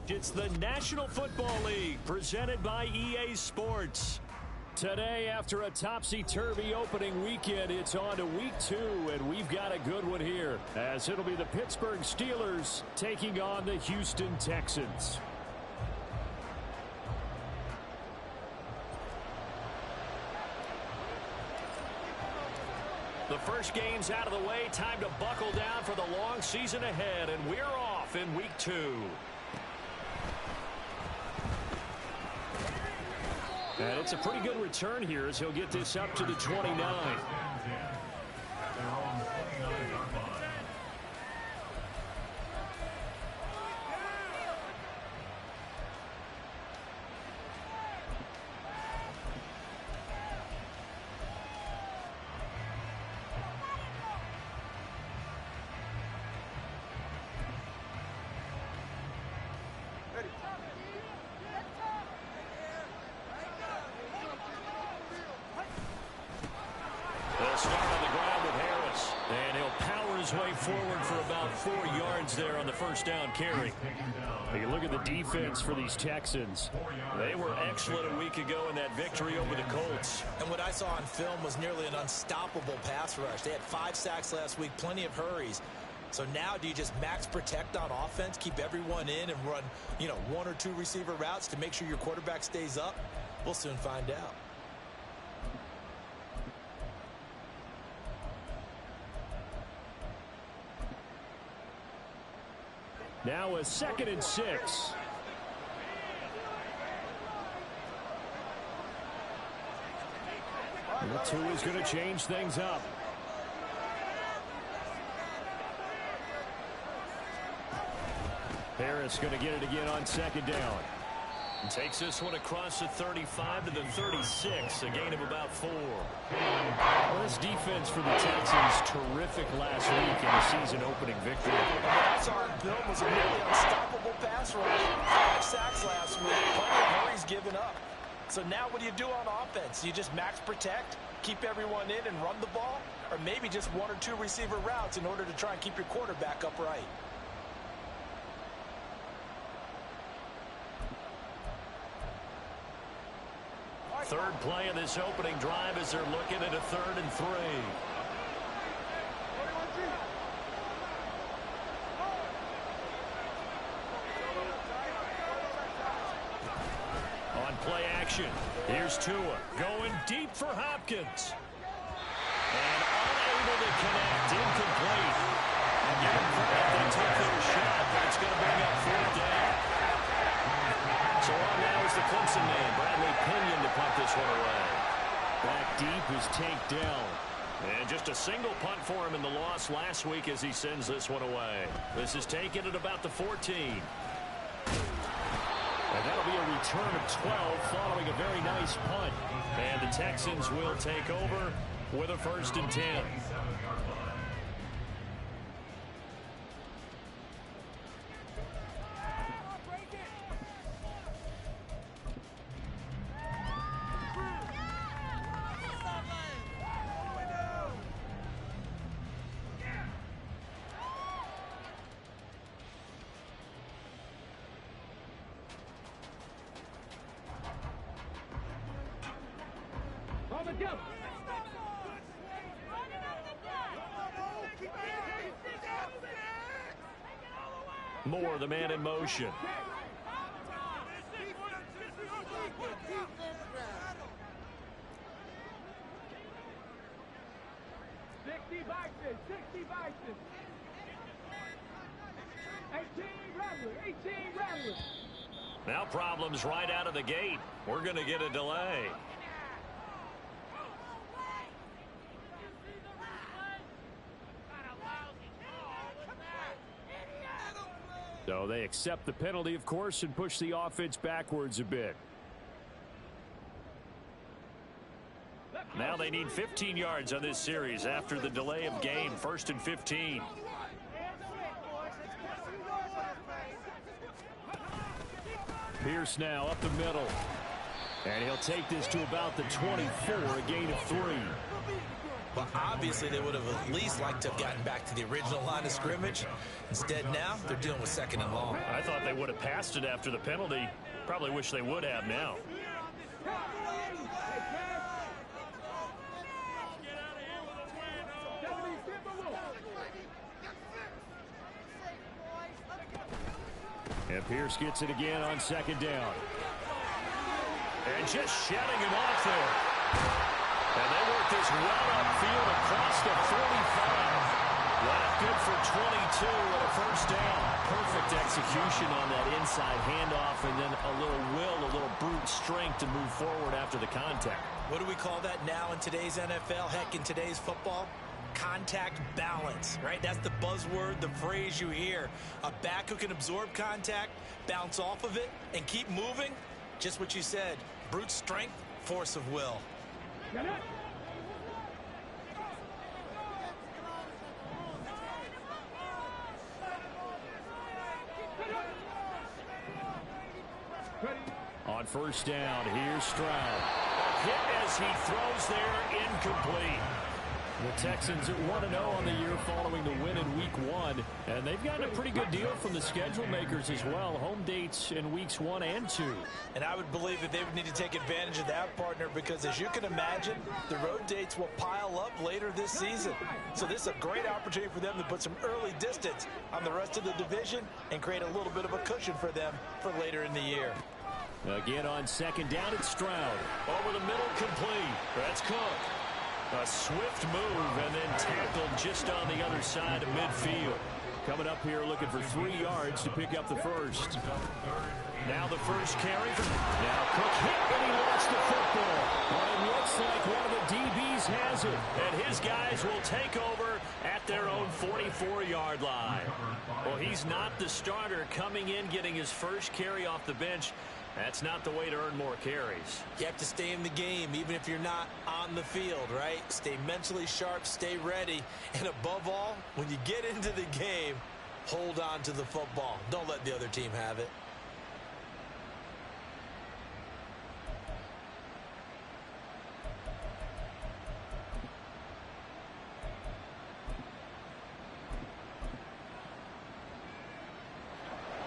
It's the National Football League presented by EA Sports. Today, after a topsy-turvy opening weekend, it's on to week 2, and we've got a good one here, as it'll be the Pittsburgh Steelers taking on the Houston Texans. The first game's out of the way. Time to buckle down for the long season ahead, and we're off in week 2. And it's a pretty good return here as he'll get this up to the 29. Way forward for about 4 yards there on the first down carry. You look at the defense for these Texans. They were excellent a week ago in that victory over the Colts. And what I saw on film was nearly an unstoppable pass rush. They had 5 sacks last week, plenty of hurries. So now do you just max protect on offense, keep everyone in and run, 1 or 2 receiver routes to make sure your quarterback stays up? We'll soon find out. Now a 2nd and 6. The 2 is going to change things up. Harris going to get it again on 2nd down. And takes this one across the 35 to the 36, a gain of about 4. Well, this defense for the Texans, terrific last week in the season-opening victory. What I saw on film was a really unstoppable pass rush. 5 sacks last week, plenty of hurries given up. So now what do you do on offense? You just max protect, keep everyone in and run the ball? Or maybe just 1 or 2 receiver routes in order to try and keep your quarterback upright? Third play of this opening drive as they're looking at a 3rd and 3. On play action, here's Tua going deep for Hopkins. And unable to connect, incomplete. And give him credit, they took their shot, but it's going to bring up 4th down. So on now is the Clemson man, Bradley Pinion, to punt this one away. Back deep is tanked down. And just a single punt for him in the loss last week as he sends this one away. This is taken at about the 14. And that'll be a return of 12 following a very nice punt. And the Texans will take over with a 1st and 10. Moore, the man in motion. Now problems right out of the gate. We're going to get a delay. So they accept the penalty, of course, and push the offense backwards a bit. Now they need 15 yards on this series after the delay of game. 1st and 15. Pierce now up the middle. And he'll take this to about the 24, a gain of 3. Well, obviously, they would have at least liked to have gotten back to the original line of scrimmage. Instead, now, they're dealing with second and long. I thought they would have passed it after the penalty. Probably wish they would have now. And Pierce gets it again on second down. And just shedding him off there. And they work this well upfield across the 45. Left good for 22 and a first down. Perfect execution on that inside handoff, and then a little will, a little brute strength to move forward after the contact. What do we call that now in today's NFL? Heck, in today's football? Contact balance, right? That's the buzzword, the phrase you hear. A back who can absorb contact, bounce off of it, and keep moving. Just what you said. Brute strength, force of will. On first down, here's Stroud. Hit as he throws there, incomplete. The Texans are 1-0 on the year following the win in Week 1, and they've gotten a pretty good deal from the schedule makers as well. Home dates in Weeks 1 and 2. And I would believe that they would need to take advantage of that, partner, because as you can imagine, the road dates will pile up later this season. So this is a great opportunity for them to put some early distance on the rest of the division and create a little bit of a cushion for them for later in the year. Again on second down, it's Stroud. Over the middle, complete. That's Cook. A swift move and then tackled just on the other side of midfield. Coming up here looking for 3 yards to pick up the first. Now the first carry. Now Cook hit and he lost the football. Well, it looks like one of the DBs has it. And his guys will take over at their own 44-yard line. Well, he's not the starter coming in, getting his first carry off the bench. That's not the way to earn more carries. You have to stay in the game, even if you're not on the field, right? Stay mentally sharp, stay ready, and above all, when you get into the game, hold on to the football. Don't let the other team have it.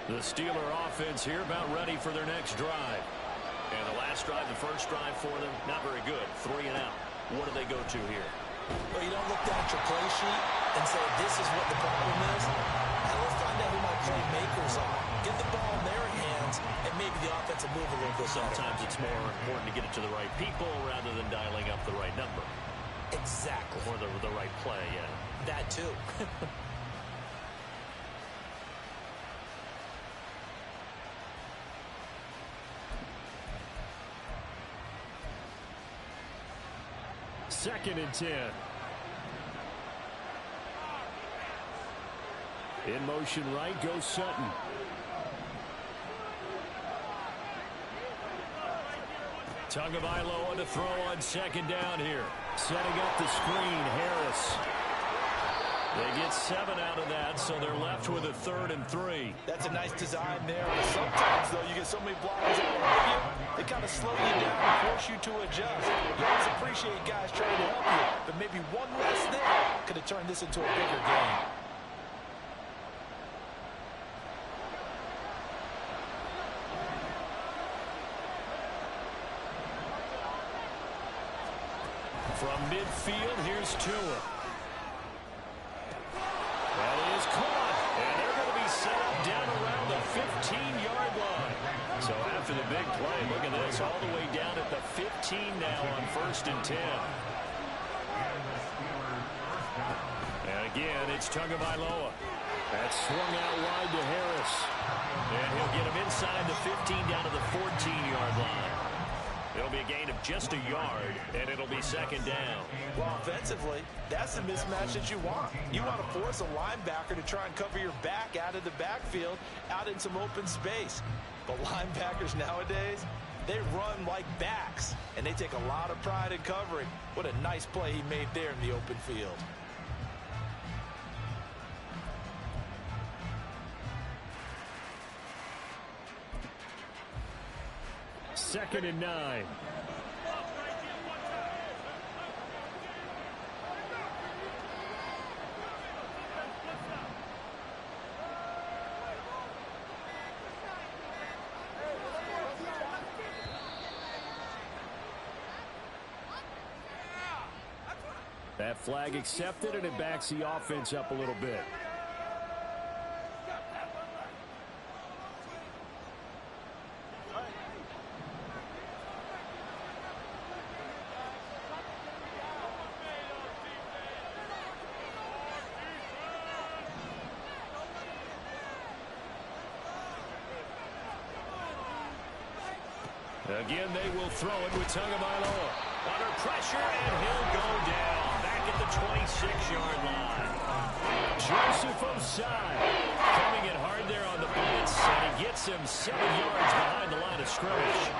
The Steeler offense here about ready for their next drive. And the last drive, the first drive for them, not very good. 3 and out. What do they go to here? Well, you don't look down at your play sheet and say, this is what the problem is. Now let's find out who my playmakers are. Get the ball in their hands, and maybe the offense will move a little bit better. Sometimes it's more important to get it to the right people rather than dialing up the right number. Exactly. Or the right play, yeah. That too. Second and 10. In motion right goes Sutton. Tagovailoa to throw on second down here. Setting up the screen, Harris. They get 7 out of that, so they're left with a 3rd and 3. That's a nice design there. But sometimes, though, you get so many blockers out of you, they kind of slow you down and force you to adjust. You always appreciate guys trying to help you, but maybe one less there could have turned this into a bigger game. From midfield, here's Tua. That is caught, and they're going to be set up down around the 15-yard line. So after the big play, look at this, all the way down at the 15 now on 1st and 10. And again, it's Tagovailoa. That's swung out wide to Harris. And he'll get him inside the 15 down to the 14-yard line. It'll be a gain of just a yard, and it'll be 2nd down. Well, offensively, that's the mismatch that you want. You want to force a linebacker to try and cover your back out of the backfield, out in some open space. But linebackers nowadays, they run like backs, and they take a lot of pride in covering. What a nice play he made there in the open field. Second and 9. That flag accepted, and it backs the offense up a little bit. Again, they will throw it with Tagovailoa. Under pressure, and he'll go down. Back at the 26-yard line. Joseph Osai coming in hard there on the blitz, and he gets him 7 yards behind the line of scrimmage.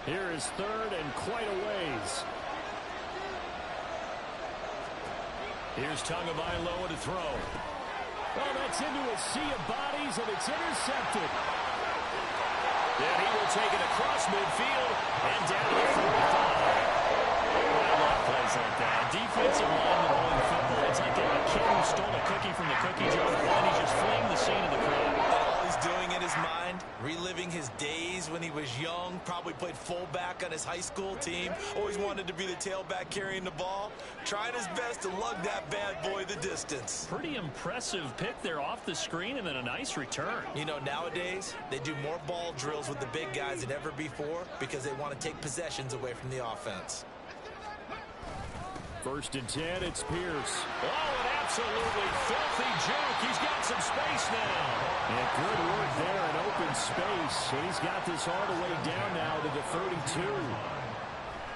Here is third and quite a ways. Here's Tagovailoa to throw. Oh, that's into a sea of bodies, and it's intercepted. And he will take it across midfield and down to the 45. I love plays like that. Defensive line rolling football. It's like a kid who stole a cookie from the cookie jar, and he's just fleeing the scene of the crime. He's doing in his mind, reliving his days when he was young, probably played fullback on his high school team, always wanted to be the tailback carrying the ball, trying his best to lug that bad boy the distance. Pretty impressive pick there off the screen, and then a nice return. You know, nowadays, they do more ball drills with the big guys than ever before because they want to take possessions away from the offense. First and 10, it's Pierce. Oh, an absolutely filthy juke. He's got some space now. And good work there in open space. And he's got this all the way down now to the 32.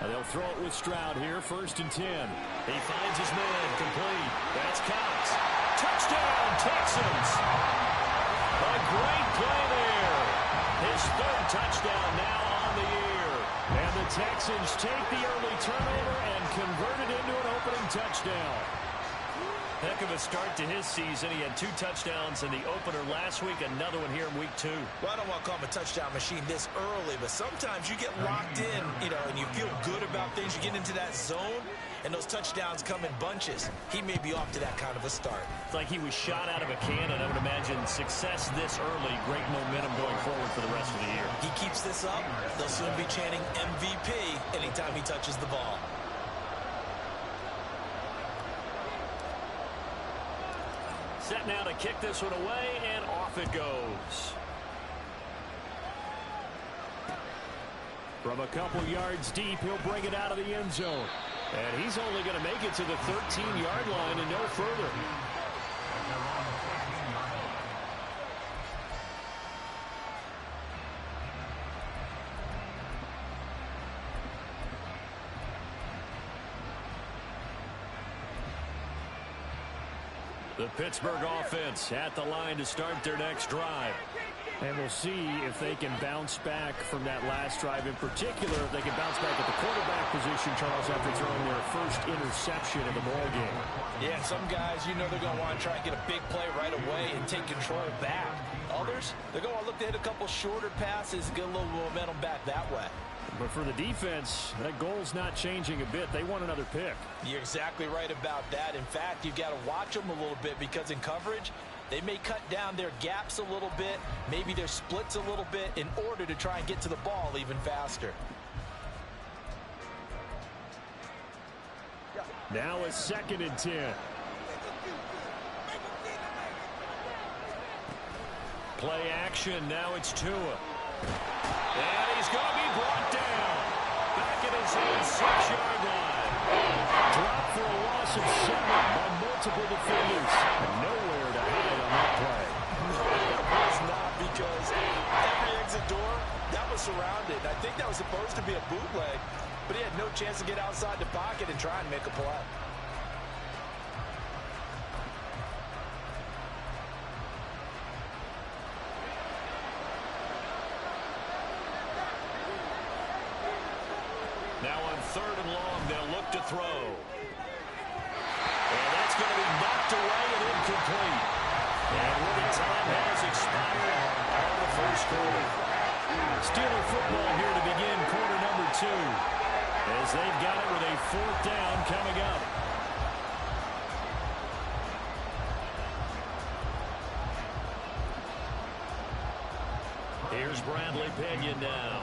They'll throw it with Stroud here, first and 10. He finds his man, complete. That's Cox. Touchdown, Texans. A great play there. His third touchdown now on the year. And the Texans take the early turnover and convert it into an opening touchdown. Heck of a start to his season. He had 2 touchdowns in the opener last week, another one here in week 2. Well, I don't want to call him a touchdown machine this early, but sometimes you get locked in, and you feel good about things. You get into that zone, and those touchdowns come in bunches. He may be off to that kind of a start. It's like he was shot out of a cannon. I would imagine success this early, great momentum going forward for the rest of the year. He keeps this up, they'll soon be chanting MVP anytime he touches the ball. Set now to kick this one away, and off it goes. From a couple yards deep, he'll bring it out of the end zone. And he's only going to make it to the 13-yard line and no further. The Pittsburgh offense at the line to start their next drive. And we'll see if they can bounce back from that last drive. In particular, if they can bounce back at the quarterback position, Charles, after throwing their first interception of the ball game. Yeah, some guys, they're going to want to try and get a big play right away and take control back. Others, they're going to look to hit a couple shorter passes and get a little momentum back that way. But for the defense, that goal's not changing a bit. They want another pick. You're exactly right about that. In fact, you've got to watch them a little bit because in coverage, they may cut down their gaps a little bit, maybe their splits a little bit in order to try and get to the ball even faster. Now a second and 10. Play action. Now it's Tua. And he's going to be brought down. Back at his own 6-yard line. Dropped for a loss of 7 by multiple defenders. Nowhere to hide on that play. It was not, because every exit door, that was surrounded. I think that was supposed to be a bootleg, but he had no chance to get outside the pocket and try and make a play. Now on 3rd and long, they'll look to throw. And that's going to be knocked away and incomplete. And winning time has expired on the first quarter. Steeler football here to begin quarter number 2. As they've got it with a 4th down coming up. Here's Bradley Pinion now.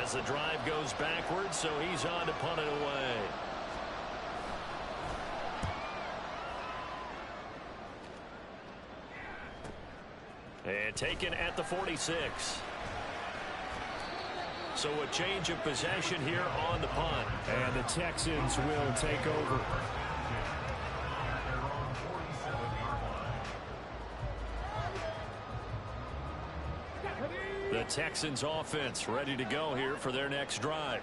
As the drive goes backwards, so he's on to punt it away. And taken at the 46. So a change of possession here on the punt. And the Texans will take over. The Texans offense ready to go here for their next drive.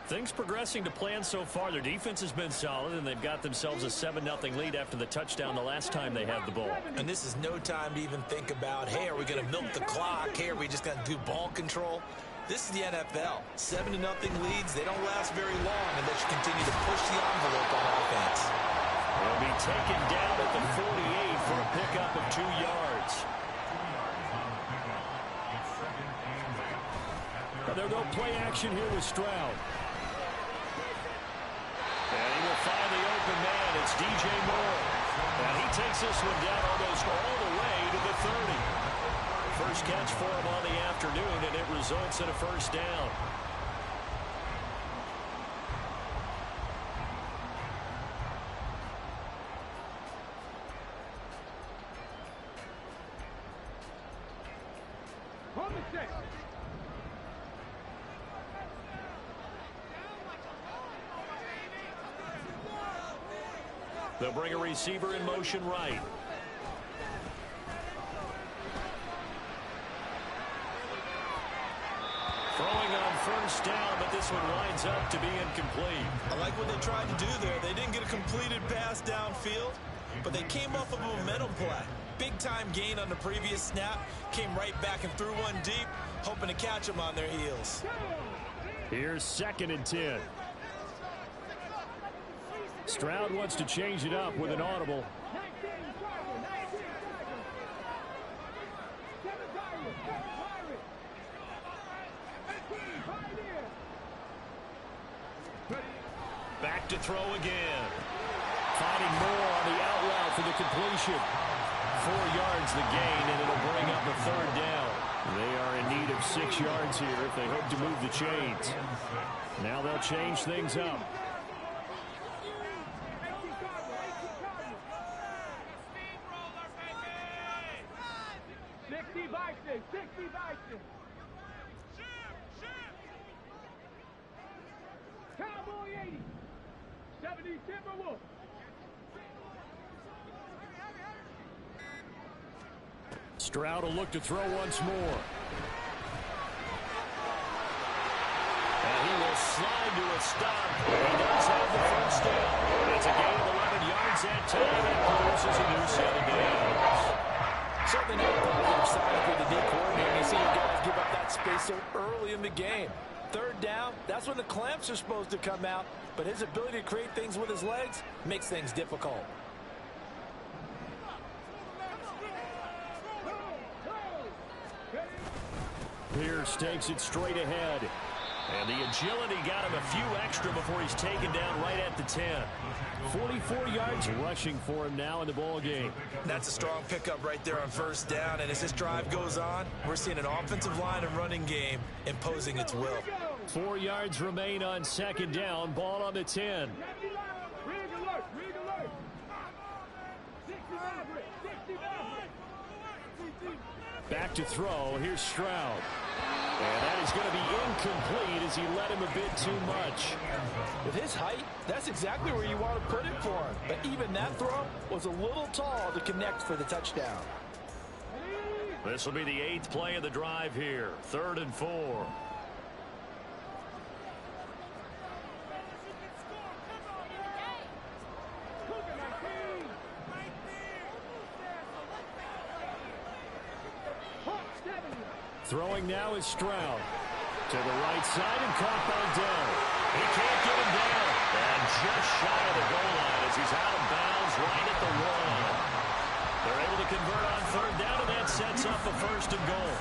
Things progressing to plan so far. Their defense has been solid, and they've got themselves a 7-0 lead after the touchdown the last time they had the ball. And this is no time to even think about, hey, are we going to milk the clock? Hey, are we just going to do ball control? This is the NFL. 7-0 leads, they don't last very long unless you continue to push the envelope on offense. They'll be taken down at the 48 for a pickup of 2 yards. They'll go play action here with Stroud. And he will find the open man. It's DJ Moore. And he takes this one down almost all the way to the 30. First catch for him on the afternoon, and it results in a first down. They'll bring a receiver in motion right. Throwing on first down, but this one winds up to be incomplete. I like what they tried to do there. They didn't get a completed pass downfield, but they came off of a momentum play. Big-time gain on the previous snap. Came right back and threw one deep, hoping to catch them on their heels. Here's 2nd and 10. Stroud wants to change it up with an audible. Back to throw again. Finding more on the out route for the completion. 4 yards the gain, and it'll bring up a 3rd down. They are in need of 6 yards here if they hope to move the chains. Now they'll change things up. Cowboy 80, 70 Timberwolves. Stroud will look to throw once more. And he will slide to a stop. He does have the first down. It's a gain of 11 yards that time and produces a new 7 downs. Certainly not a positive sign for the D coordinator. You see your guys give up that space so early in the game. 3rd down, that's when the clamps are supposed to come out, but his ability to create things with his legs makes things difficult. Pierce takes it straight ahead. And the agility got him a few extra before he's taken down right at the 10. 44 yards rushing for him now in the ball game. That's a strong pickup right there on 1st down, and as this drive goes on, we're seeing an offensive line and running game imposing its will. 4 yards remain on 2nd down. Ball on the 10. Back to throw. Here's Stroud. And that is going to be incomplete as he led him a bit too much. With his height, that's exactly where you want to put it for him. But even that throw was a little tall to connect for the touchdown. This will be the 8th play of the drive here. 3rd and 4. Throwing now is Stroud. To the right side and caught by Dell. He can't get him down. And just shy of the goal line as he's out of bounds right at the 1. They're able to convert on third down, and that sets up a first and goal.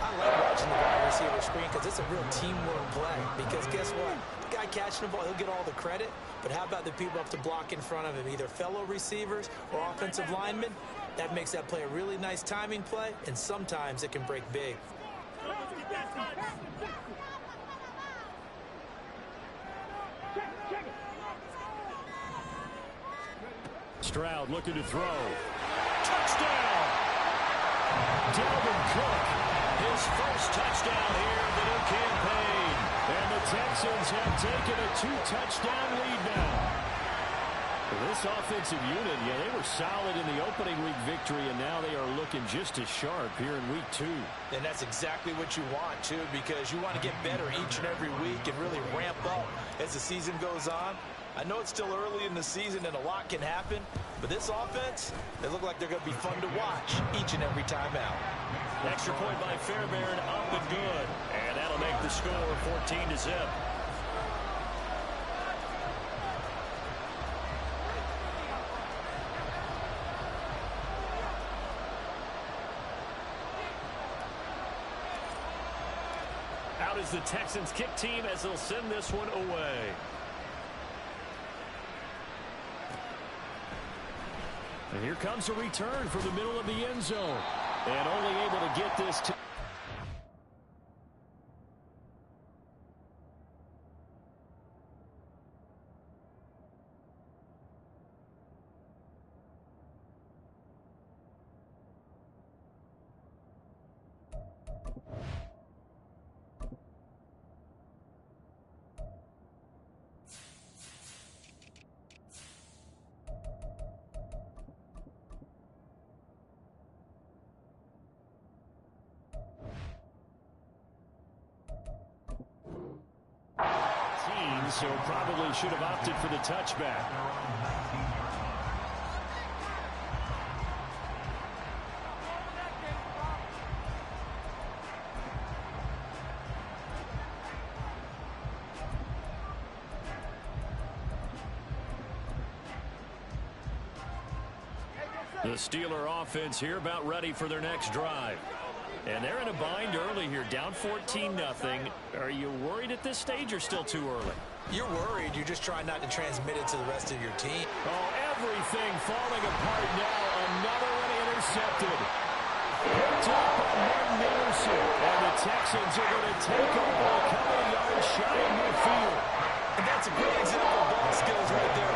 I like watching the wide receiver screen because it's a real teamwork play. Because guess what? The guy catching the ball, he'll get all the credit. But how about the people up to block in front of him, either fellow receivers or offensive linemen? That makes that play a really nice timing play, and sometimes it can break big. Stroud looking to throw. Touchdown! Dalvin Cook, his first touchdown here in the new campaign. And the Texans have taken a 2-touchdown lead now. This offensive unit, yeah, they were solid in the opening week victory, and now they are looking just as sharp here in week 2. And that's exactly what you want, too, because you want to get better each and every week and really ramp up as the season goes on. I know it's still early in the season and a lot can happen, but this offense, they look like they're going to be fun to watch each and every time out. Extra point by Fairbairn, up and good. And that'll make the score 14-0. Out is the Texans kick team as they'll send this one away. And here comes a return from the middle of the end zone. And only able to get this to... So probably should have opted for the touchback. The Steeler offense here about ready for their next drive. And they're in a bind early here, down 14-0. Are you worried at this stage or still too early? You're worried. You're just trying not to transmit it to the rest of your team. Oh, everything falling apart now. Another one intercepted. Picked up by Martin Anderson. And the Texans are going to take over a couple of yards shy of midfield. And that's a great example of ball skills right there.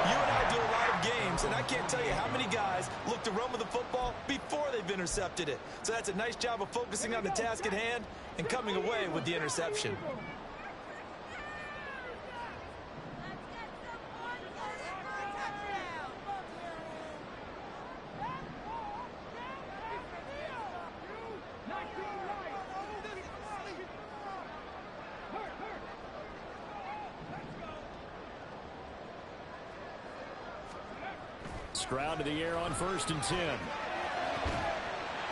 You and I do a lot of games, and I can't tell you how many guys look to run with the football before they've intercepted it. So that's a nice job of focusing on the task at hand and coming away with the interception. Stroud to the air on 1st and 10.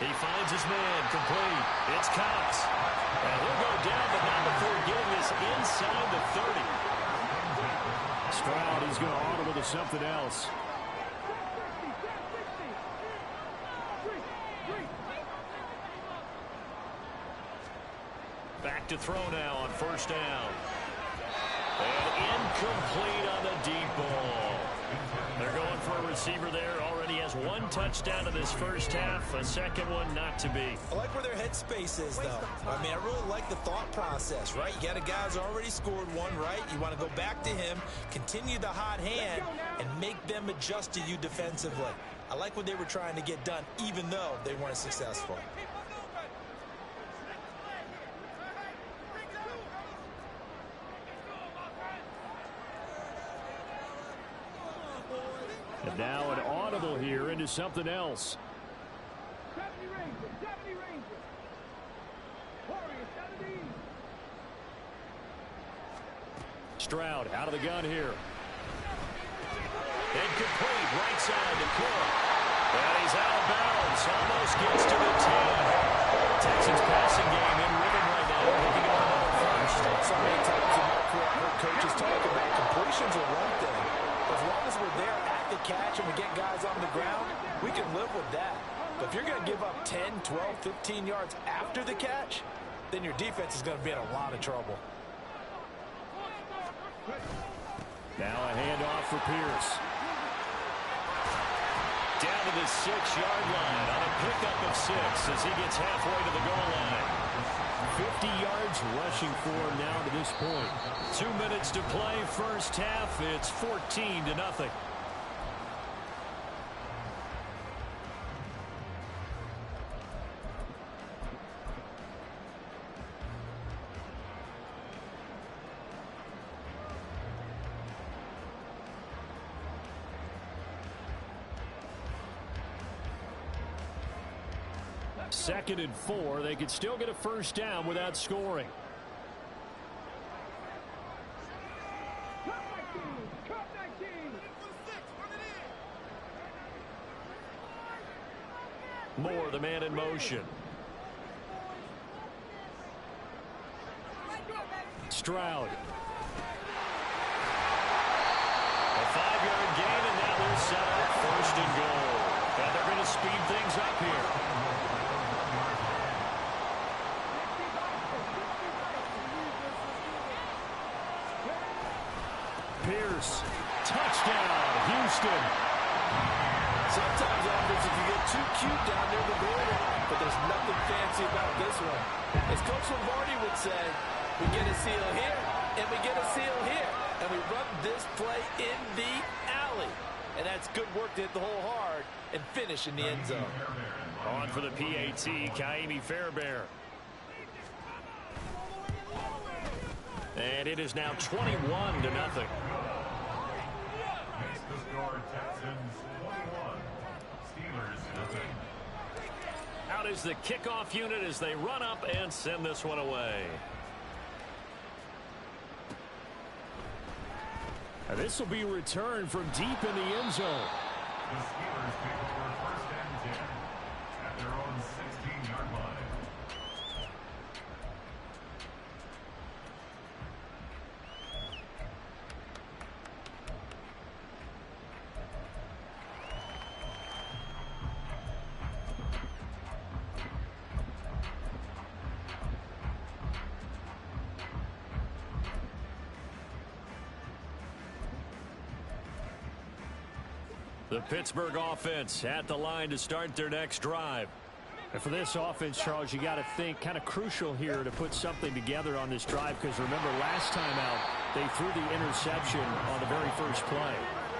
He finds his man, complete. It's Cox. And he'll go down, but not before getting this inside the 30. Stroud is going to audible to something else. Back to throw now on 1st down. And incomplete on the deep ball. They're going for a receiver there. Already has one touchdown in this first half. A second one not to be. I like where their headspace is, though. I mean, I really like the thought process, right? You got a guy who's already scored one, right? You want to go back to him, continue the hot hand, and make them adjust to you defensively. I like what they were trying to get done, even though they weren't successful. And now an audible here into something else. 70 Rangers, 70 Rangers. Warriors, 70. Stroud out of the gun here. Incomplete, right side to Cook. And he's out of bounds. Almost gets to the 10. Texans passing game in rhythm right now. Picking up another first. So many times in my career, I heard coaches talk about completions are one thing. As long as we're there at make the catch and we get guys on the ground, we can live with that. But if you're going to give up 10, 12, 15 yards after the catch, then your defense is going to be in a lot of trouble. Now a handoff for Pierce. Down to the 6-yard line on a pickup of 6 as he gets halfway to the goal line. 50 yards rushing for him now to this point. 2 minutes to play first half. It's 14-0. Second and 4. They could still get a first down without scoring. Moore, the man in motion. Stroud. A 5-yard gain, and now they're set up first and goal. And they're going to speed things up here. Pierce. Touchdown, Houston. Sometimes offense, you get too cute down near the border, but there's nothing fancy about this one. As Coach Lombardi would say, we get a seal here, and we get a seal here, and we run this play in the alley. And that's good work to hit the hole hard and finish in the end zone. On for the PAT, Kaimi Fairbairn. And it is now 21-0. Out is the kickoff unit as they run up and send this one away. And this will be returned from deep in the end zone. The Steelers take over first and 10 at their own 16-yard line. The Pittsburgh offense at the line to start their next drive. And for this offense, Charles, you got to think kind of crucial here to put something together on this drive, because remember last time out they threw the interception on the very first play.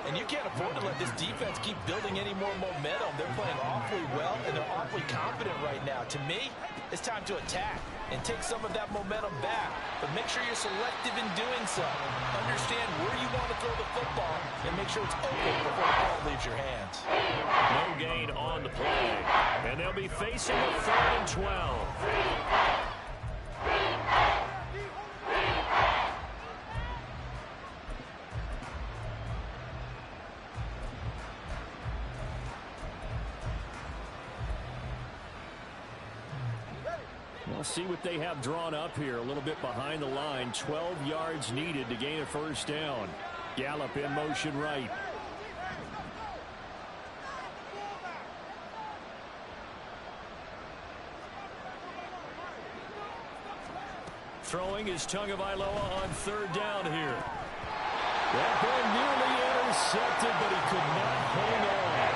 And you can't afford to let this defense keep building any more momentum. They're playing awfully well, and they're awfully confident right now. To me, it's time to attack and take some of that momentum back. But make sure you're selective in doing so. Understand where you want to throw the football and make sure it's open before the ball leaves your hands. No gain on the play. And they'll be facing a 3rd and 12. We'll see what they have drawn up here. A little bit behind the line. 12 yards needed to gain a first down. Gallup in motion right. Throwing is Tagovailoa on 3rd down here. That ball nearly intercepted, but he could not hang on.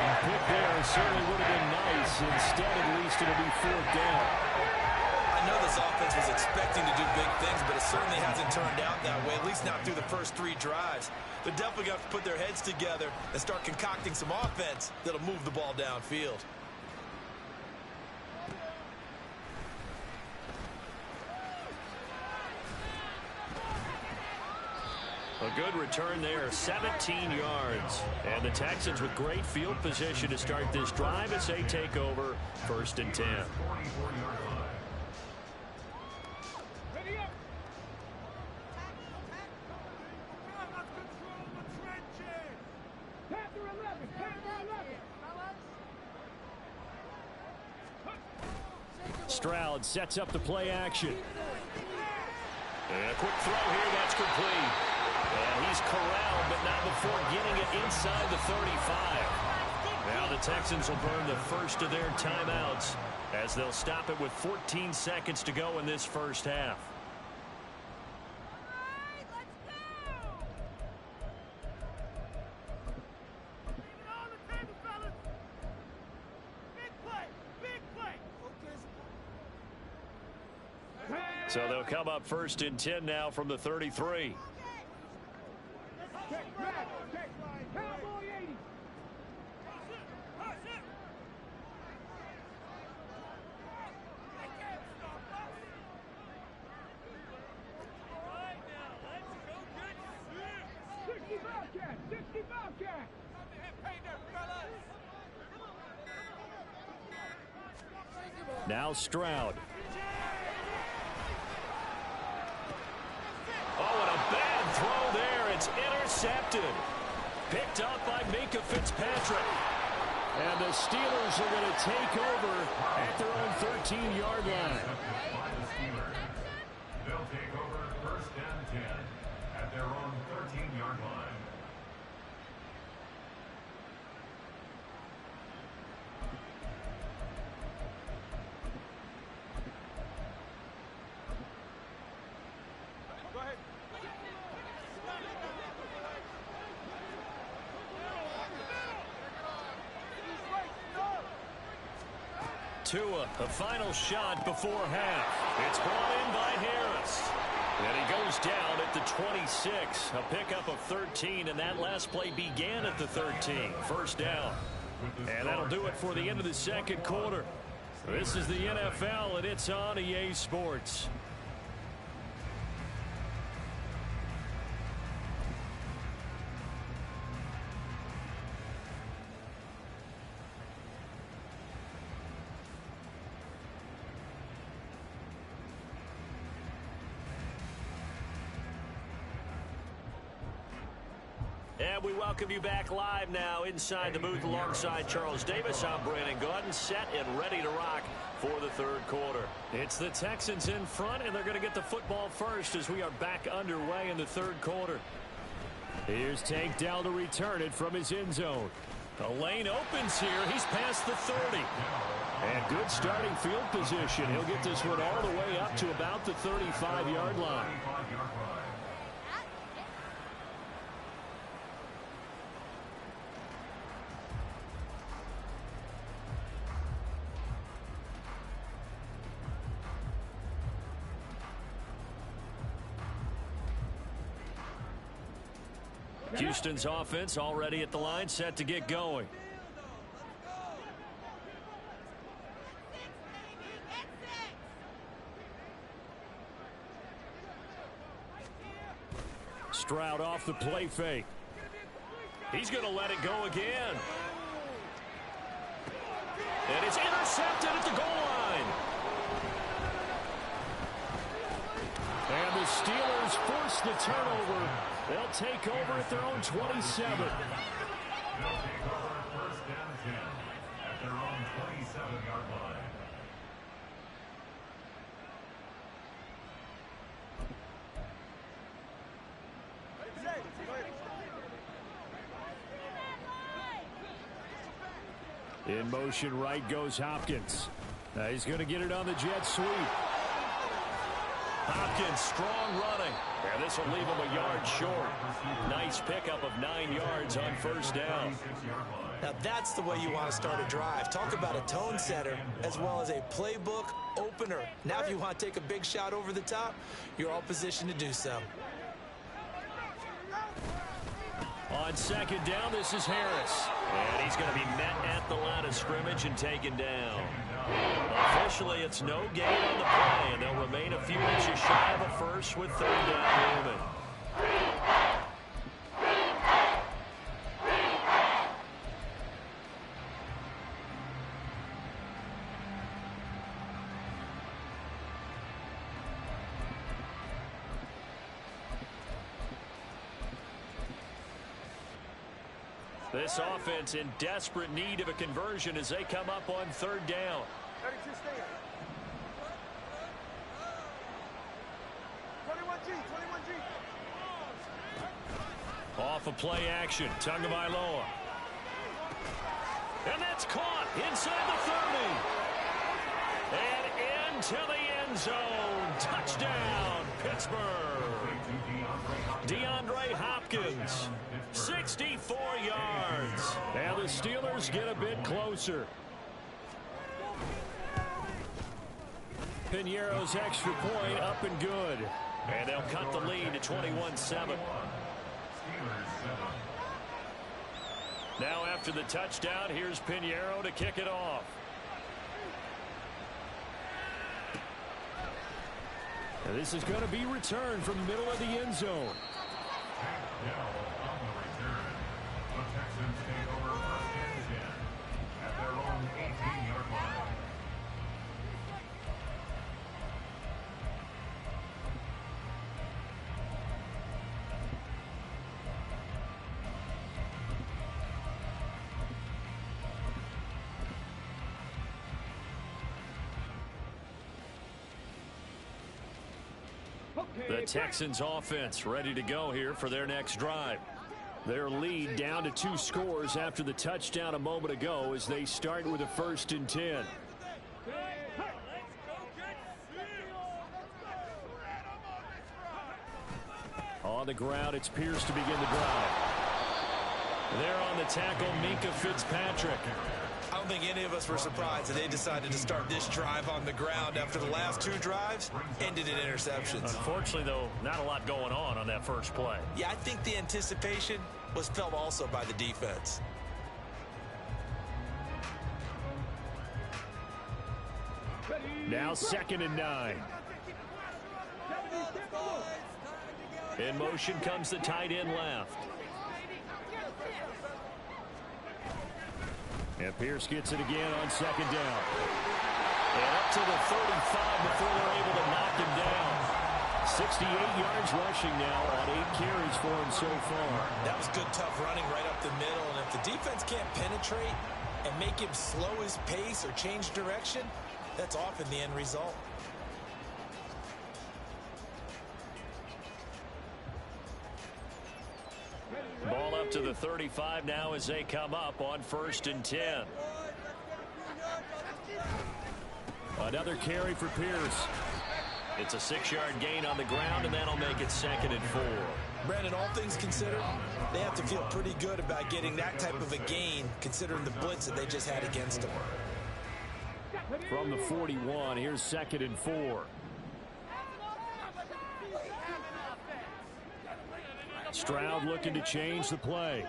And pick there certainly would have been nice. Instead, at least it'll be 4th down. I know this offense was expecting to do big things, but it certainly hasn't turned out that way, at least not through the first 3 drives. They're definitely going to have to put their heads together and start concocting some offense that'll move the ball downfield. A good return there, 17 yards. And the Texans with great field position to start this drive as they take over 1st and 10. Ready up. Panther 11. Panther 11. Stroud sets up the play action. And a quick throw here, that's complete. And he's corralled, but not before getting it inside the 35. Now the Texans will burn the first of their timeouts as they'll stop it with 14 seconds to go in this first half. So they'll come up first and 10 now from the 33. Now Stroud. Oh, and a bad throw there. It's intercepted. Picked up by Minkah Fitzpatrick. And the Steelers are going to take over at their own 13-yard line. They'll take over first and 10 at their own 13-yard line. Tua, a final shot before half. It's brought in by Harris. And he goes down at the 26. A pickup of 13, and that last play began at the 13. First down. And that'll do it for the end of the second quarter. This is the NFL, and it's on EA Sports. And we welcome you back live now inside the booth alongside Charles Davis. I'm Brandon Gordon, set and ready to rock for the third quarter. It's the Texans in front, and they're going to get the football first as we are back underway in the third quarter. Here's Tank Dell to return it from his end zone. The lane opens here. He's past the 30. And good starting field position. He'll get this one all the way up to about the 35-yard line. Houston's offense already at the line, set to get going. Stroud off the play fake. He's going to let it go again. And it's intercepted at the goal line. And the Steelers force the turnover. They'll take over at their own 27. They'll take over first and 10 at their own 27-yard line. In motion right goes Hopkins. Now he's going to get it on the jet sweep. Hopkins strong running. And this will leave him a yard short. Nice pickup of 9 yards on first down. Now that's the way you want to start a drive. Talk about a tone setter as well as a playbook opener. Now if you want to take a big shot over the top, you're all positioned to do so. On second down, this is Harris. And he's going to be met at the line of scrimmage and taken down. Officially, it's no gain on the play, and they'll remain a few inches shy of a first with third down looming. This offense in desperate need of a conversion as they come up on third down. 32 stand. 21G, 21G. Off of play action, Tagovailoa. And that's caught inside the 30. And into the end zone. Touchdown, Pittsburgh. DeAndre Hopkins, 64 yards. And the Steelers get a bit closer. Piñeiro's extra point up and good. And they'll cut the lead to 21-7. Now after the touchdown, here's Piñeiro to kick it off. And this is going to be returned from the middle of the end zone. Now on the return, the Texans take over first and 10 at their own 18-yard line. The Texans offense ready to go here for their next drive. Their lead down to 2 scores after the touchdown a moment ago as they start with a 1st and 10. On the ground, it's Pierce to begin the drive. There on the tackle, Minkah Fitzpatrick. I don't think any of us were surprised that they decided to start this drive on the ground after the last 2 drives ended in interceptions. Unfortunately, though, not a lot going on that first play. Yeah, I think the anticipation was felt also by the defense. Now 2nd and 9. In motion comes the tight end left. And Pierce gets it again on 2nd down. And up to the 35 before they're able to knock him down. 68 yards rushing now on 8 carries for him so far. That was good, tough running right up the middle. And if the defense can't penetrate and make him slow his pace or change direction, that's often the end result. Ball up to the 35 now as they come up on 1st and 10. Another carry for Pierce. It's a 6-yard gain on the ground, and that'll make it 2nd and 4. Brandon, all things considered, they have to feel pretty good about getting that type of a gain considering the blitz that they just had against them. From the 41, here's 2nd and 4. Stroud looking to change the play.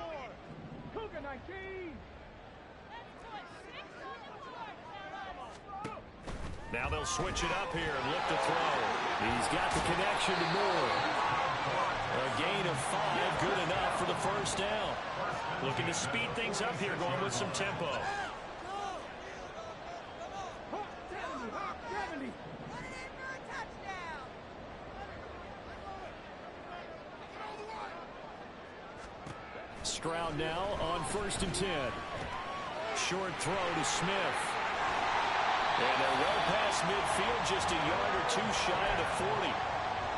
Now they'll switch it up here and look to throw. He's got the connection to Moore. A gain of 5, good enough for the 1st down. Looking to speed things up here, going with some tempo. Stroud now on 1st and 10. Short throw to Smith. And they're well past midfield, just a yard or 2 shy of the 40.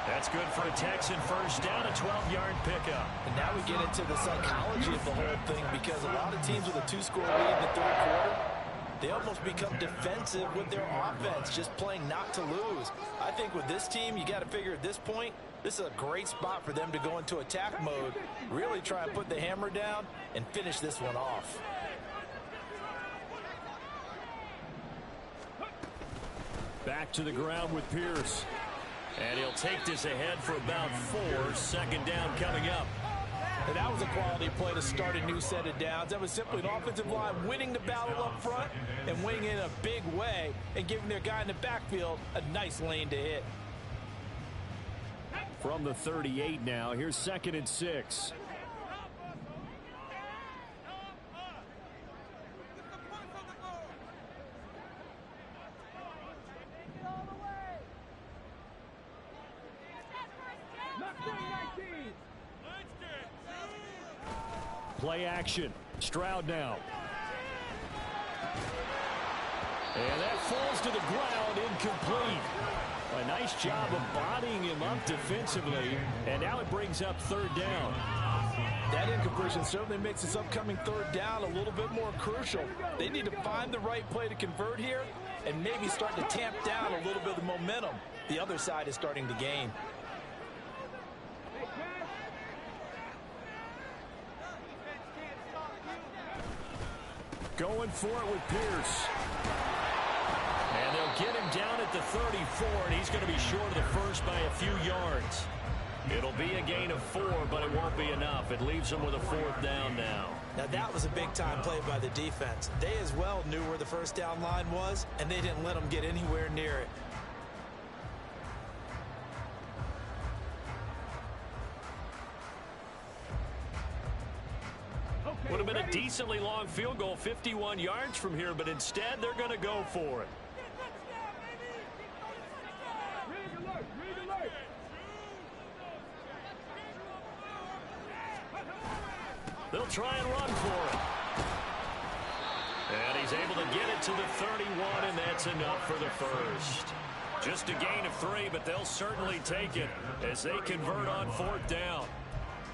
That's good for a Texan 1st down, a 12-yard pickup. And now we get into the psychology of the whole thing because a lot of teams with a 2-score lead in the 3rd quarter, they almost become defensive with their offense, just playing not to lose. I think with this team, you got to figure at this point, this is a great spot for them to go into attack mode, really try and put the hammer down and finish this one off. Back to the ground with Pierce. And he'll take this ahead for about 4. 2nd down coming up. And that was a quality play to start a new set of downs. That was simply an offensive line winning the battle up front and winning in a big way and giving their guy in the backfield a nice lane to hit. From the 38 now, here's 2nd and 6. Play action. Stroud now. And that falls to the ground, incomplete. A nice job of bodying him up defensively. And now it brings up 3rd down. That incompletion certainly makes this upcoming third down a little bit more crucial. They need to find the right play to convert here and maybe start to tamp down a little bit of the momentum the other side is starting to gain. Going for it with Pierce. And they'll get him down at the 34, and he's going to be short of the first by a few yards. It'll be a gain of 4, but it won't be enough. It leaves them with a fourth down now. Now, that was a big-time play by the defense. They as well knew where the first down line was, and they didn't let them get anywhere near it. Would have been a decently long field goal, 51 yards from here, but instead they're going to go for it. They'll try and run for it. And he's able to get it to the 31, and that's enough for the first. Just a gain of 3, but they'll certainly take it as they convert on fourth down.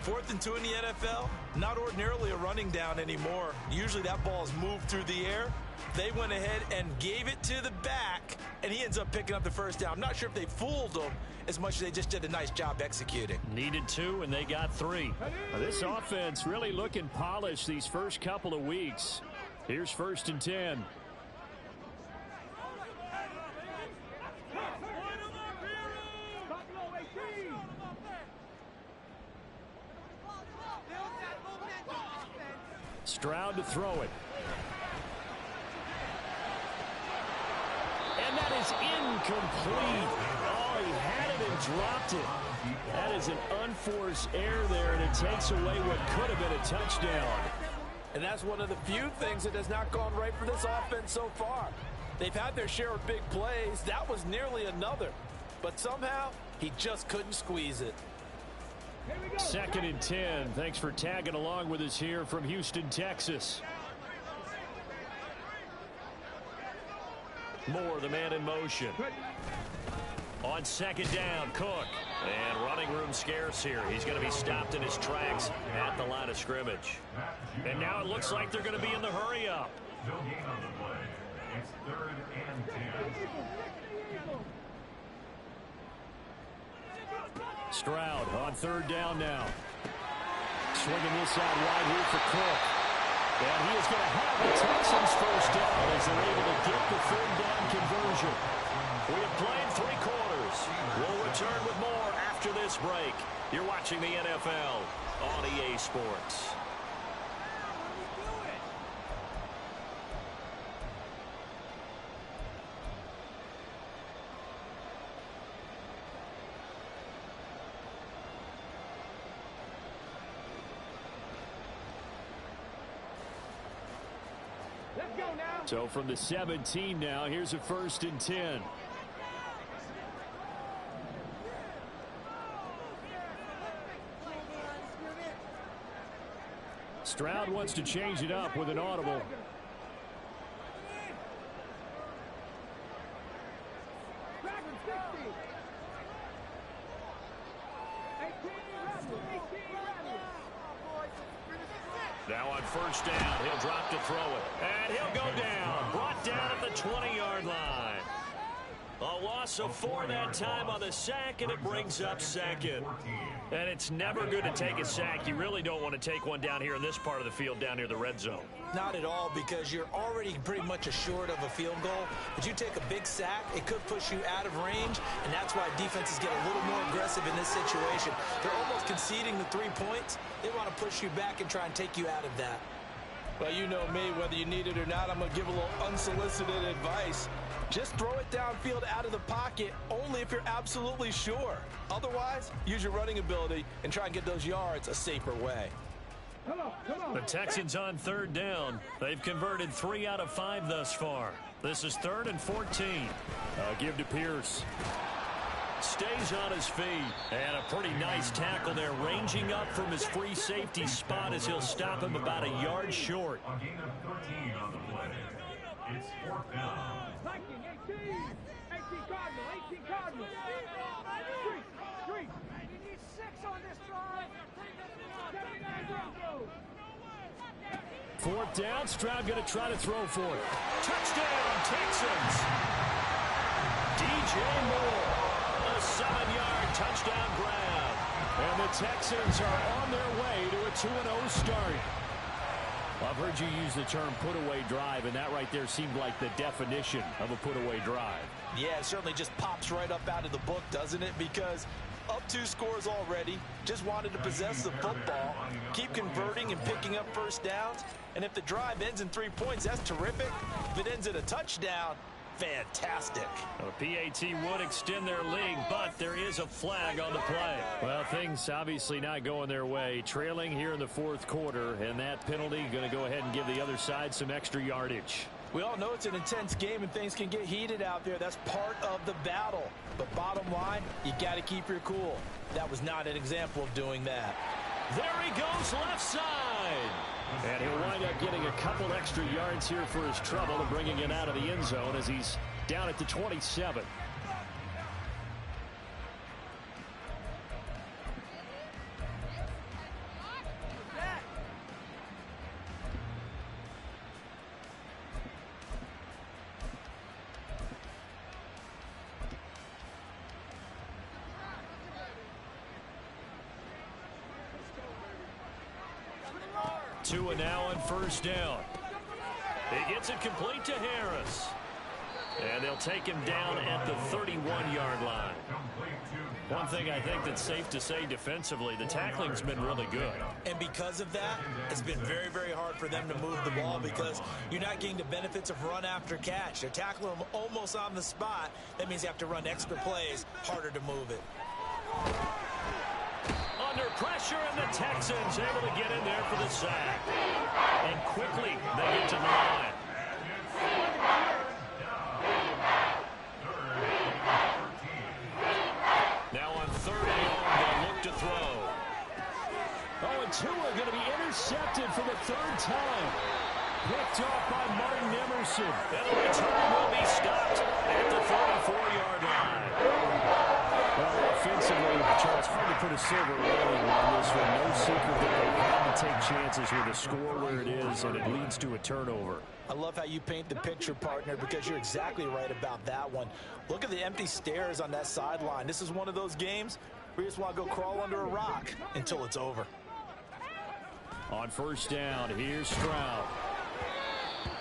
4th and 2 in the NFL, not ordinarily a running down anymore. Usually that ball is moved through the air. They went ahead and gave it to the back, and he ends up picking up the first down. I'm not sure if they fooled him as much as they just did a nice job executing. Needed 2, and they got 3. This offense really looking polished these first couple of weeks. Here's 1st and 10. Stroud to throw it. And that is incomplete. Oh, he had it and dropped it. That is an unforced error there, and it takes away what could have been a touchdown. And that's one of the few things that has not gone right for this offense so far. They've had their share of big plays. That was nearly another. But somehow, he just couldn't squeeze it. 2nd and 10. Thanks for tagging along with us here from Houston, Texas. Moore, the man in motion. On 2nd down, Cook. And running room scarce here. He's going to be stopped in his tracks at the line of scrimmage. And now it looks like they're going to be in the hurry up. No gain on the play. It's 3rd and 10. Stroud on 3rd down now. Swinging this out wide here for Cook. And he is going to have the Texans first down as they're able to get the 3rd down conversion. We have played 3 quarters. We'll return with more after this break. You're watching the NFL on EA Sports. So from the 17 now, here's a 1st and 10. Stroud wants to change it up with an audible. Now on 1st down, he'll drop to throw it. And he'll go down. Brought down at the 20-yard line. A loss of 4 that time on the sack, and it brings up 2nd. And it's never good to take a sack. You really don't want to take one down here in this part of the field down near the red zone. Not at all, because you're already pretty much assured of a field goal. But you take a big sack, it could push you out of range, and that's why defenses get a little more aggressive in this situation. They're almost conceding the 3 points. They want to push you back and try and take you out of that. Well, you know me, whether you need it or not, I'm going to give a little unsolicited advice. Just throw it downfield out of the pocket only if you're absolutely sure. Otherwise, use your running ability and try and get those yards a safer way. The Texans on 3rd down. They've converted 3 out of 5 thus far. This is 3rd and 14. Give to Pierce. Stays on his feet. And a pretty nice tackle there, ranging up from his free safety spot as he'll stop him about a yard short. A gain of 13 on the play. It's 4th down. 18 Cardinal, 18 Cardinal. Street. We need 6 on this drive. 79 drive. Fourth down, Stroud going to try to throw for it. Touchdown, Texans. DJ Moore, a 7-yard touchdown grab. And the Texans are on their way to a 2-0 start. Well, I've heard you use the term put-away drive, and that right there seemed like the definition of a put-away drive. Yeah, it certainly just pops right up out of the book, doesn't it? Because up 2 scores already, just wanted to possess the football, keep converting and picking up first downs. And if the drive ends in 3 points, that's terrific. If it ends in a touchdown, fantastic. Well, the PAT would extend their lead, but there is a flag on the play. Well, things obviously not going their way. Trailing here in the fourth quarter, and that penalty going to go ahead and give the other side some extra yardage. We all know it's an intense game and things can get heated out there. That's part of the battle. But bottom line, you got to keep your cool. That was not an example of doing that. There he goes left side. And he'll wind up getting a couple extra yards here for his trouble and bringing it out of the end zone as he's down at the 27. Tua now on first down. He gets it complete to Harris. And they'll take him down at the 31-yard line. One thing I think that's safe to say defensively, the tackling's been really good. And because of that, it's been very, very hard for them to move the ball because you're not getting the benefits of run after catch. They're tackling them almost on the spot. That means you have to run extra plays, harder to move it. Under pressure, and the Texans able to get in there for the sack. And quickly, they get to the line. Now on 3rd and long, they'll look to throw. Oh, and Tua going to be intercepted for the 3rd time. Picked off by Martin Emerson. And the return will be stopped at the 34-yard line. Well, offensively, Charles, hard to put a silver lining on this one. No secret that they have to take chances with a score where it is, and it leads to a turnover. I love how you paint the picture, partner, because you're exactly right about that one. Look at the empty stairs on that sideline. This is one of those games where you just want to go crawl under a rock until it's over. On first down, here's Stroud.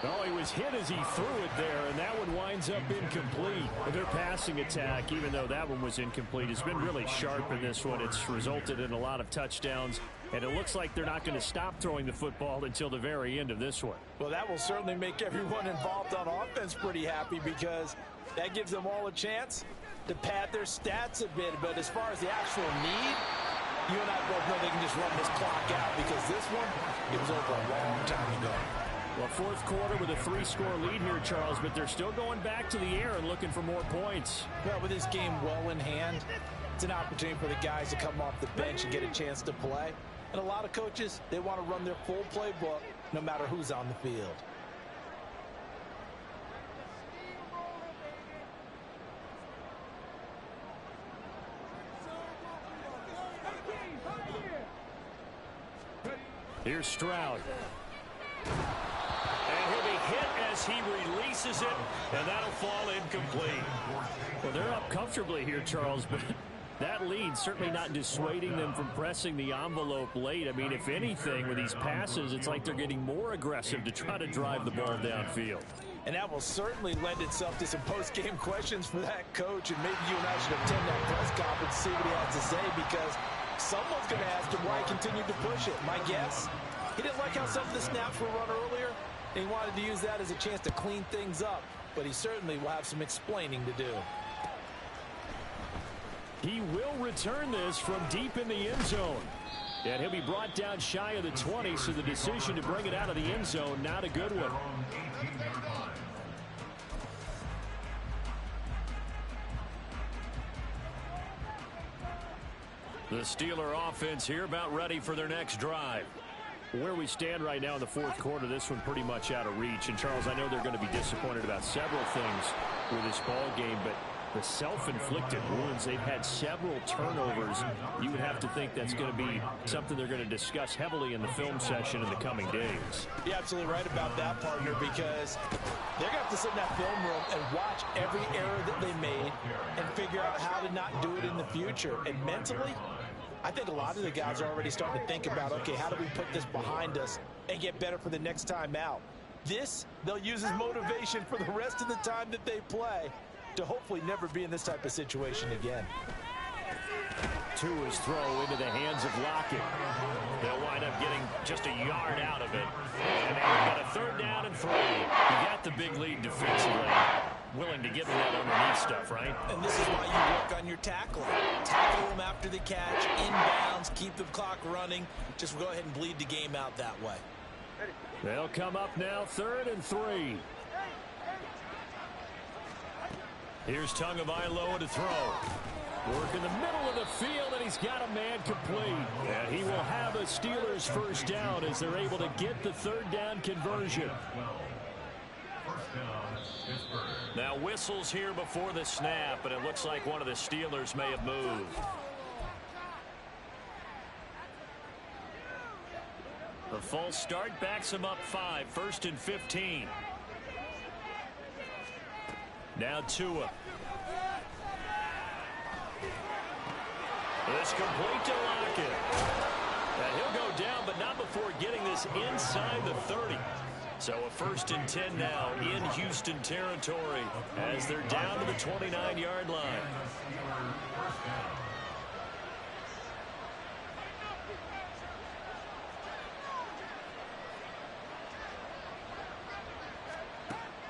Oh, he was hit as he threw it there, and that one winds up incomplete. Their passing attack, even though that one was incomplete, has been really sharp in this one. It's resulted in a lot of touchdowns, and it looks like they're not going to stop throwing the football until the very end of this one. Well, that will certainly make everyone involved on offense pretty happy because that gives them all a chance to pad their stats a bit. But as far as the actual need, you and I both know they can just run this clock out because this one, it was over a long time ago. Well, fourth quarter with a 3-score lead here, Charles, but they're still going back to the air and looking for more points. Well, with this game well in hand, it's an opportunity for the guys to come off the bench and get a chance to play. And a lot of coaches, they want to run their full playbook no matter who's on the field. Here's Stroud. And he'll be hit as he releases it, and that'll fall incomplete. Well, they're up comfortably here, Charles, but that lead certainly not dissuading them from pressing the envelope late. I mean, if anything, with these passes, it's like they're getting more aggressive to try to drive the ball downfield. And that will certainly lend itself to some post-game questions for that coach, and maybe you and I should attend that press conference and see what he has to say, because someone's going to ask him why he continued to push it. My guess, he didn't like how some of the snaps were run earlier, and he wanted to use that as a chance to clean things up, but he certainly will have some explaining to do. He will return this from deep in the end zone. And he'll be brought down shy of the 20, so the decision to bring it out of the end zone, not a good one. The Steeler offense here about ready for their next drive. Where we stand right now in the fourth quarter, this one pretty much out of reach. And, Charles, I know they're going to be disappointed about several things with this ball game, but the self-inflicted wounds. They've had several turnovers. You would have to think that's going to be something they're going to discuss heavily in the film session in the coming days. You're absolutely right about that, partner, because they're going to have to sit in that film room and watch every error that they made and figure out how to not do it in the future. And mentally, I think a lot of the guys are already starting to think about, okay, how do we put this behind us and get better for the next time out? This, they'll use as motivation for the rest of the time that they play to hopefully never be in this type of situation again. Tua's throw into the hands of Lockett. They'll wind up getting just a yard out of it. And now we've got a 3rd down and 3. You got the big lead defensively. Willing to give them that underneath stuff, right? And this is why you work on your tackling. Tackle them after the catch, inbounds, keep the clock running. Just go ahead and bleed the game out that way. They'll come up now, 3rd and 3. Here's Tagovailoa to throw. Work in the middle of the field, and he's got a man complete. And he will have a Steelers 1st down as they're able to get the 3rd down conversion. Now whistles here before the snap, but it looks like one of the Steelers may have moved. The false start backs him up 5, 1st and 15. Now Tua. It's complete to Lockett. And he'll go down, but not before getting this inside the 30. So a 1st and 10 now in Houston territory as they're down to the 29-yard line.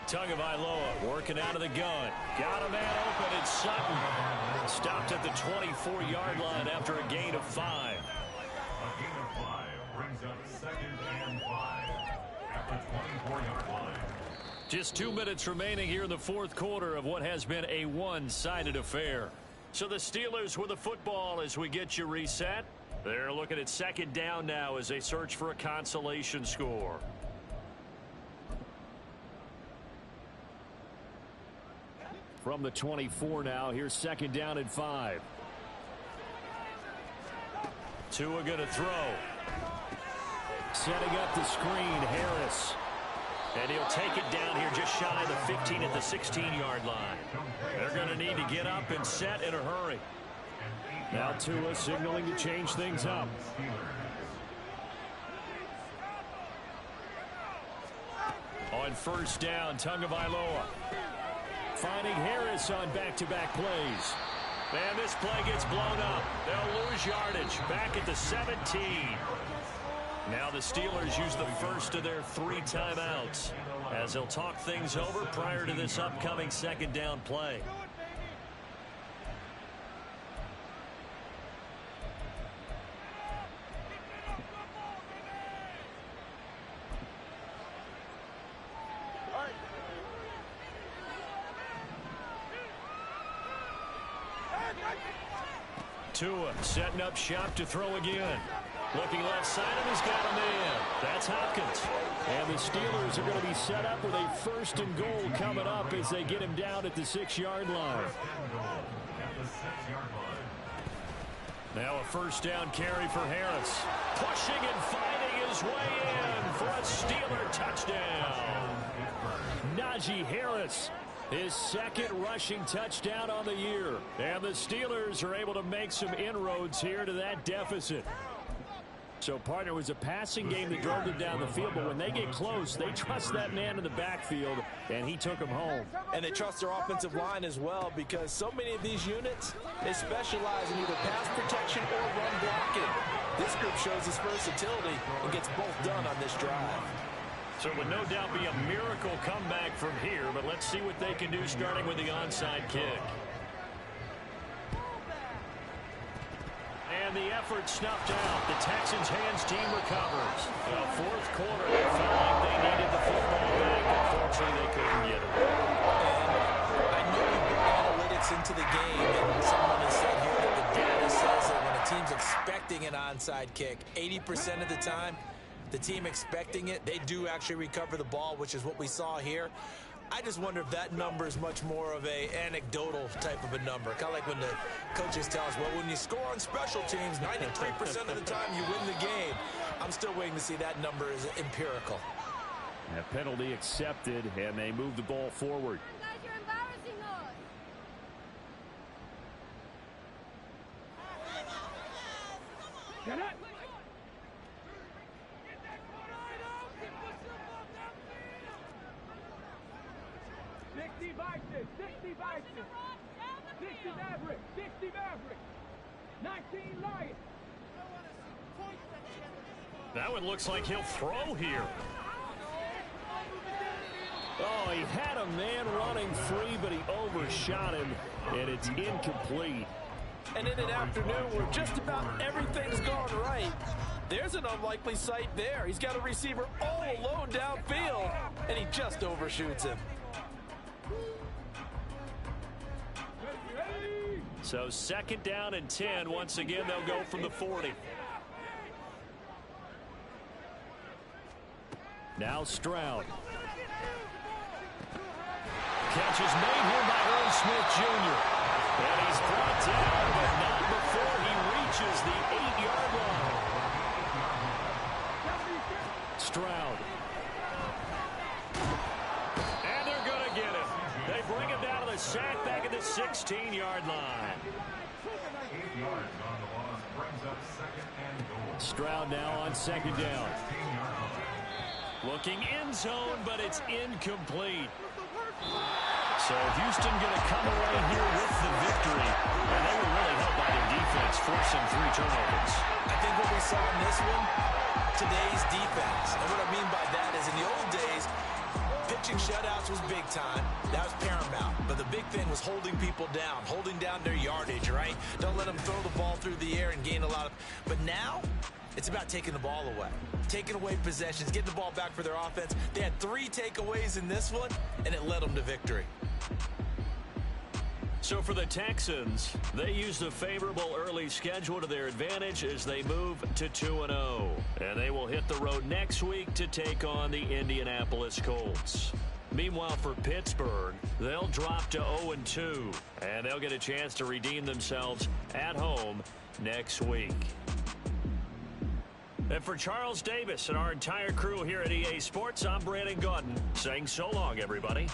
Tagovailoa working out of the gun. Got a man open. It's Sutton. Stopped at the 24-yard line after a gain of 5. A gain of 5 brings up 2nd and 5 at the 24-yard line. Just 2 minutes remaining here in the 4th quarter of what has been a one-sided affair. So the Steelers with the football as we get you reset. They're looking at 2nd down now as they search for a consolation score. From the 24 now, here's 2nd down and 5. Tua going to throw. Setting up the screen, Harris. And he'll take it down here just shy of the 15 at the 16-yard line. They're going to need to get up and set in a hurry. Now Tua signaling to change things up. On 1st down, Tagovailoa. Finding Harris on back-to-back plays. And this play gets blown up. They'll lose yardage back at the 17. Now the Steelers use the first of their 3 timeouts as they'll talk things over prior to this upcoming 2nd down play. Tua setting up shop to throw again. Looking left side, and he's got a man. That's Hopkins. And the Steelers are going to be set up with a 1st and goal coming up as they get him down at the 6-yard line. Now a 1st down carry for Harris. Pushing and fighting his way in for a Steeler touchdown. Najee Harris. His 2nd rushing touchdown on the year. And the Steelers are able to make some inroads here to that deficit. So, partner, it was a passing game that drove them down the field, but when they get close, they trust that man in the backfield, and he took them home. And they trust their offensive line as well, because so many of these units, they specialize in either pass protection or run blocking. This group shows its versatility and gets both done on this drive. So it would no doubt be a miracle comeback from here, but let's see what they can do starting with the onside kick. And the effort snuffed out. The Texans' hands team recovers. The 4th quarter, they felt like they needed the football back. Unfortunately, they couldn't get it. And I know we bring analytics into the game, and someone has said here that the data says that when a team's expecting an onside kick, 80% of the time, the team expecting it, they do actually recover the ball, which is what we saw here. I just wonder if that number is much more of a anecdotal type of a number. Kind of like when the coaches tell us, well, when you score on special teams, 93% of the time you win the game. I'm still waiting to see that number is empirical. A penalty accepted, and they move the ball forward. Guys, you're embarrassing us. Get it. 60 Vikings, 60 Vikings. 60 Maverick, 60 Maverick. 19 Lions. That one looks like he'll throw here. Oh, he had a man running free, but he overshot him, and it's incomplete. And in an afternoon where just about everything's gone right, there's an unlikely sight there. He's got a receiver all alone downfield, and he just overshoots him. So 2nd down and 10. Once again, they'll go from the 40. Now Stroud. Catch is made here by Earl Smith Jr. And he's brought down, but not before he reaches the 8-yard line. Stroud. And they're going to get him. They bring him down to the sack back at the 16-yard line. 8 yards on the loss brings up 2nd and goal. Stroud now on 2nd down. 16-yard line. Looking end zone, but it's incomplete. So Houston going to come away here with the victory. And they were really helped by their defense, forcing 3 turnovers. I think what we saw in this one, today's defense. And what I mean by that is in the old days, pitching shutouts was big time. That was paramount. But the big thing was holding people down, holding down their yardage, right? Don't let them throw the ball through the air and gain a lot of... But now, it's about taking the ball away. Taking away possessions, getting the ball back for their offense. They had 3 takeaways in this one, and it led them to victory. So for the Texans, they used a favorable early schedule to their advantage as they move to 2-0. And they will hit the road next week to take on the Indianapolis Colts. Meanwhile, for Pittsburgh, they'll drop to 0-2. And they'll get a chance to redeem themselves at home next week. And for Charles Davis and our entire crew here at EA Sports, I'm Brandon Gaudin saying so long, everybody.